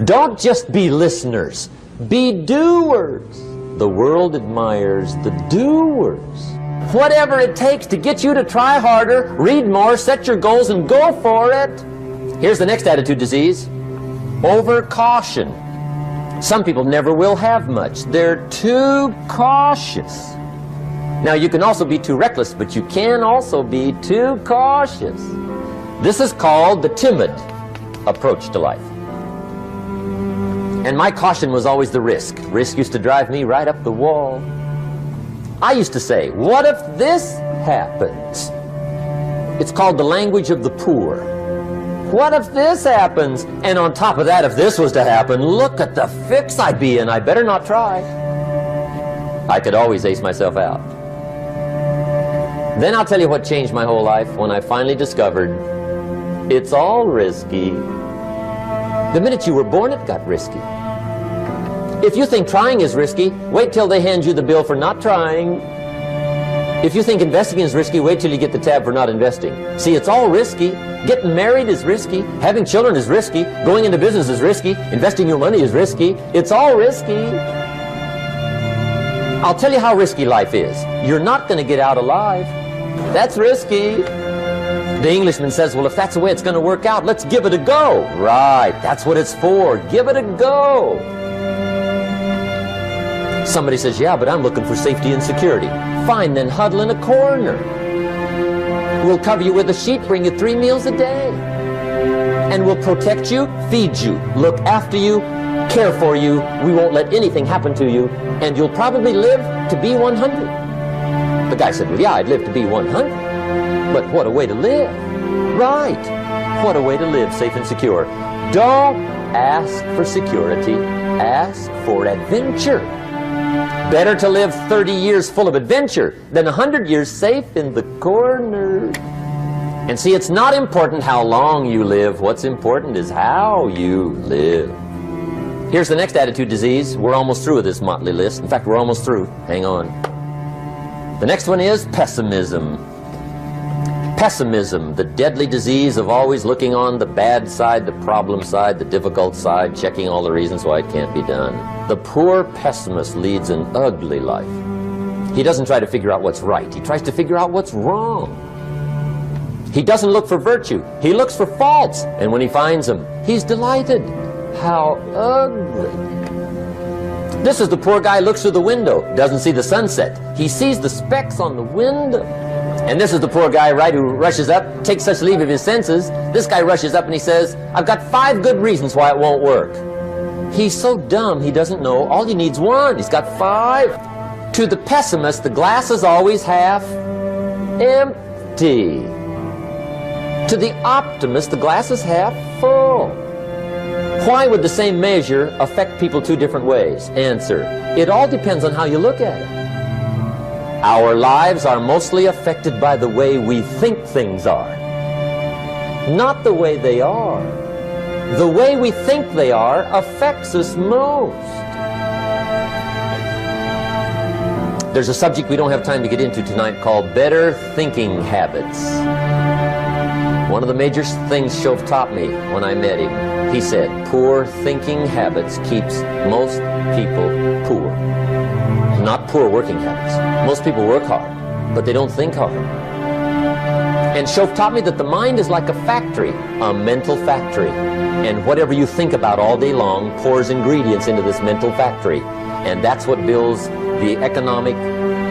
Don't just be listeners, be doers. The world admires the doers. Whatever it takes to get you to try harder, read more, set your goals, and go for it. Here's the next attitude disease: over-caution. Some people never will have much. They're too cautious. Now, you can also be too reckless, but you can also be too cautious. This is called the timid approach to life. And my caution was always the risk. Risk used to drive me right up the wall. I used to say, what if this happens? It's called the language of the poor. What if this happens? And on top of that, if this was to happen, look at the fix I'd be in. I better not try. I could always ace myself out. Then I'll tell you what changed my whole life when I finally discovered it's all risky. The minute you were born, it got risky. If you think trying is risky, wait till they hand you the bill for not trying. If you think investing is risky, wait till you get the tab for not investing. See, it's all risky. Getting married is risky. Having children is risky. Going into business is risky. Investing your money is risky. It's all risky. I'll tell you how risky life is. You're not going to get out alive. That's risky. The Englishman says, well, if that's the way it's going to work out, let's give it a go. Right, that's what it's for. Give it a go. Somebody says, yeah, but I'm looking for safety and security. Fine, then huddle in a corner. We'll cover you with a sheet, bring you 3 meals a day. And we'll protect you, feed you, look after you, care for you. We won't let anything happen to you. And you'll probably live to be 100. The guy said, well, yeah, I'd live to be 100. But what a way to live. Right. What a way to live, safe and secure. Don't ask for security. Ask for adventure. Better to live 30 years full of adventure than 100 years safe in the corner. And see, it's not important how long you live. What's important is how you live. Here's the next attitude disease. We're almost through with this motley list. In fact, we're almost through. Hang on. The next one is pessimism. Pessimism, the deadly disease of always looking on the bad side, the problem side, the difficult side, checking all the reasons why it can't be done. The poor pessimist leads an ugly life. He doesn't try to figure out what's right. He tries to figure out what's wrong. He doesn't look for virtue. He looks for faults. And when he finds them, he's delighted. How ugly. This is the poor guy who looks through the window, doesn't see the sunset. He sees the specks on the window. And this is the poor guy, right, who rushes up, takes such leave of his senses. This guy rushes up and he says, I've got 5 good reasons why it won't work. He's so dumb he doesn't know all he needs 1. He's got 5. To the pessimist, the glass is always half empty. To the optimist, the glass is half full. Why would the same measure affect people 2 different ways? Answer, it all depends on how you look at it. Our lives are mostly affected by the way we think things are, not the way they are. The way we think they are affects us most. There's a subject we don't have time to get into tonight called better thinking habits. One of the major things Shove taught me when I met him, he said, poor thinking habits keeps most people poor. Not poor working habits. Most people work hard, but they don't think hard. And Shove taught me that the mind is like a factory, a mental factory. And whatever you think about all day long pours ingredients into this mental factory. And that's what builds the economic,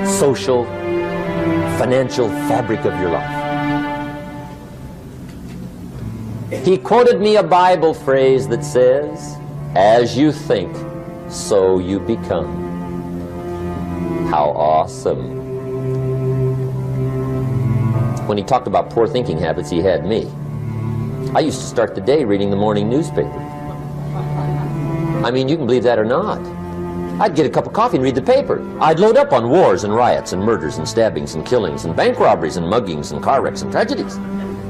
social, financial fabric of your life. He quoted me a Bible phrase that says, as you think, so you become. How awesome. When he talked about poor thinking habits, he had me. I used to start the day reading the morning newspaper. I mean, you can believe that or not. I'd get a cup of coffee and read the paper. I'd load up on wars and riots and murders and stabbings and killings and bank robberies and muggings and car wrecks and tragedies.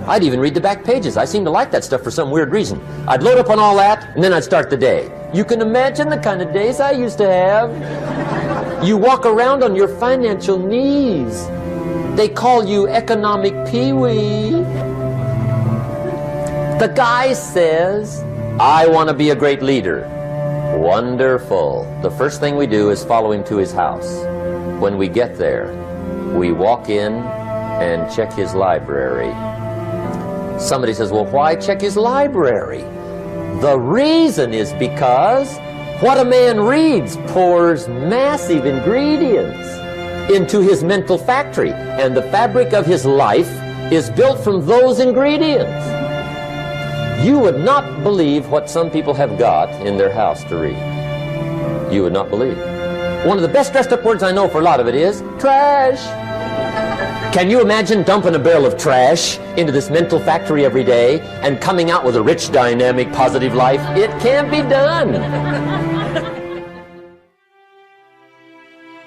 I'd even read the back pages. I seem to like that stuff for some weird reason. I'd load up on all that, and then I'd start the day. You can imagine the kind of days I used to have. You walk around on your financial knees. They call you economic peewee. The guy says, I want to be a great leader. Wonderful. The first thing we do is follow him to his house. When we get there, we walk in and check his library. Somebody says, well, why check his library? The reason is because what a man reads pours massive ingredients into his mental factory, and the fabric of his life is built from those ingredients. You would not believe what some people have got in their house to read. You would not believe. One of the best dressed up words I know for a lot of it is trash. Can you imagine dumping a barrel of trash into this mental factory every day and coming out with a rich, dynamic, positive life? It can't be done.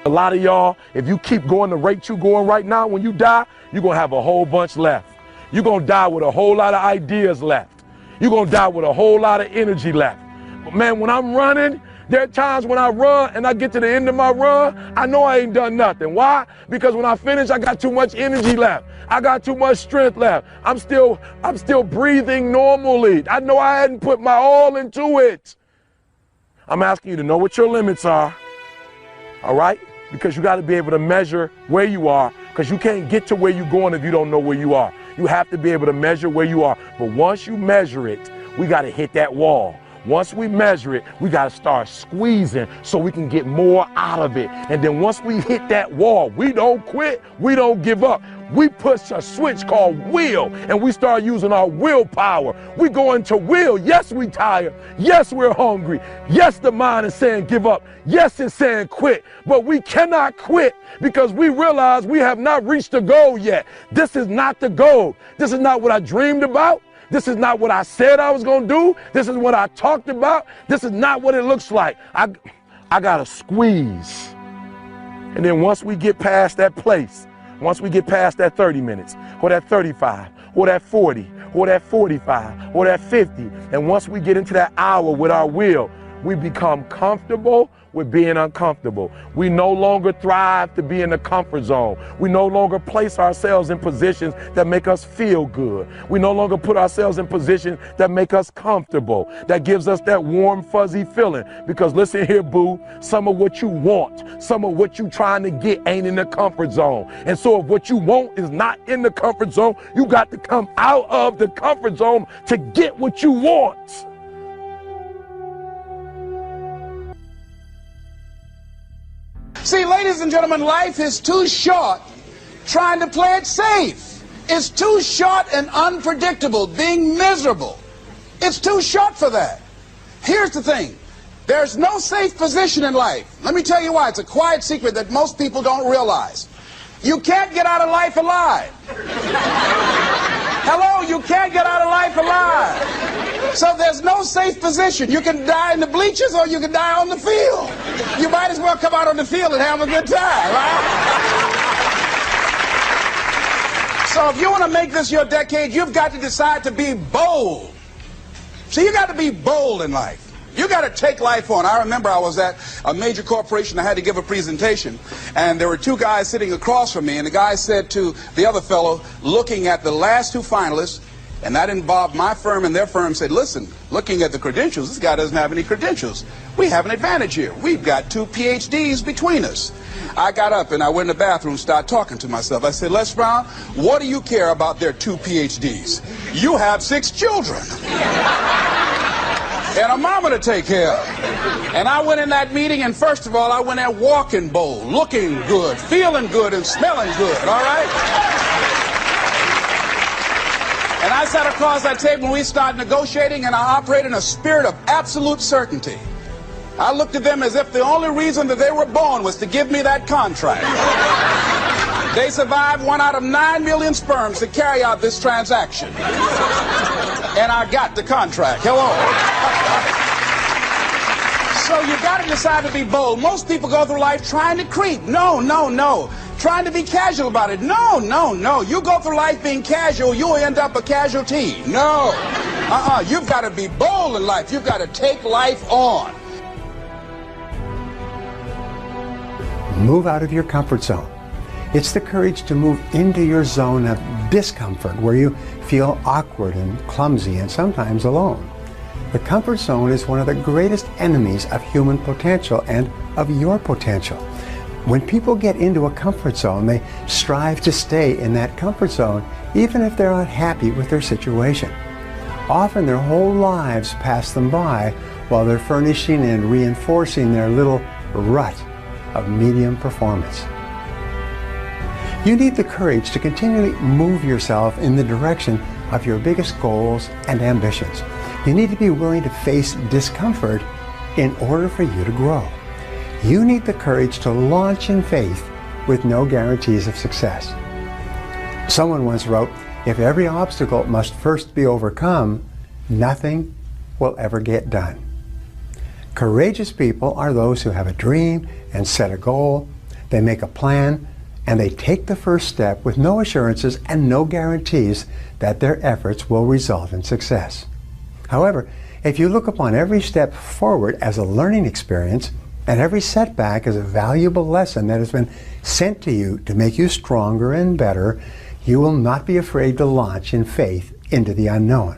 A lot of y'all, if you keep going the rate you're going right now, when you die, you're going to have a whole bunch left. You're going to die with a whole lot of ideas left. You're going to die with a whole lot of energy left. But man, when I'm running, there are times when I run and I get to the end of my run, I know I ain't done nothing. Why? Because when I finish, I got too much energy left. I got too much strength left. I'm still breathing normally. I know I hadn't put my all into it. I'm asking you to know what your limits are. All right? Because you got to be able to measure where you are, because you can't get to where you're going if you don't know where you are. You have to be able to measure where you are. But once you measure it, we got to hit that wall. Once we measure it, we got to start squeezing so we can get more out of it. And then once we hit that wall, we don't quit, we don't give up. We push a switch called will, and we start using our willpower. We go into will. Yes, we tired. Yes, we're hungry. Yes, the mind is saying give up. Yes, it's saying quit. But we cannot quit because we realize we have not reached the goal yet. This is not the goal. This is not what I dreamed about. This is not what I said I was going to do. This is what I talked about. This is not what it looks like. I got to squeeze. And then once we get past that place, once we get past that 30 minutes, or that 35, or that 40, or that 45, or that 50, and once we get into that hour with our will, we become comfortable with being uncomfortable. We no longer thrive to be in the comfort zone. We no longer place ourselves in positions that make us feel good. We no longer put ourselves in positions that make us comfortable, that gives us that warm, fuzzy feeling. Because listen here, boo, some of what you want, some of what you trying to get ain't in the comfort zone. And so if what you want is not in the comfort zone, you got to come out of the comfort zone to get what you want. See, ladies and gentlemen, life is too short trying to play it safe. It's too short and unpredictable, being miserable. It's too short for that. Here's the thing. There's no safe position in life. Let me tell you why. It's a quiet secret that most people don't realize. You can't get out of life alive. Hello, you can't get out of life alive. So there's no safe position. You can die in the bleachers or you can die on the field. You might as well come out on the field and have a good time, right? So if you want to make this your decade, you've got to decide to be bold. See, you got to be bold in life. You got to take life on. I remember I was at a major corporation. I had to give a presentation, and there were two guys sitting across from me, and the guy said to the other fellow, looking at the last two finalists, and that involved my firm and their firm, said, listen, looking at the credentials, this guy doesn't have any credentials. We have an advantage here. We've got 2 PhDs between us. I got up and I went in the bathroom and started talking to myself. I said, Les Brown, what do you care about their 2 PhDs? You have 6 children. And a mama to take care of. And I went in that meeting, and first of all, I went there walking bold, looking good, feeling good, and smelling good, all right? And I sat across that table, and we started negotiating, and I operated in a spirit of absolute certainty. I looked at them as if the only reason that they were born was to give me that contract. They survived 1 out of 9 million sperms to carry out this transaction. And I got the contract. Hello. So you got to decide to be bold. Most people go through life trying to creep. No, no, no. Trying to be casual about it. No, no, no. You go through life being casual, you'll end up a casualty. No. You've got to be bold in life. You've got to take life on. Move out of your comfort zone. It's the courage to move into your zone of discomfort where you feel awkward and clumsy and sometimes alone. The comfort zone is one of the greatest enemies of human potential and of your potential. When people get into a comfort zone, they strive to stay in that comfort zone, even if they're not happy with their situation. Often their whole lives pass them by while they're furnishing and reinforcing their little rut of medium performance. You need the courage to continually move yourself in the direction of your biggest goals and ambitions. You need to be willing to face discomfort in order for you to grow. You need the courage to launch in faith with no guarantees of success. Someone once wrote, "If every obstacle must first be overcome, nothing will ever get done." Courageous people are those who have a dream and set a goal. They make a plan and they take the first step with no assurances and no guarantees that their efforts will result in success. However, if you look upon every step forward as a learning experience and every setback as a valuable lesson that has been sent to you to make you stronger and better, you will not be afraid to launch in faith into the unknown.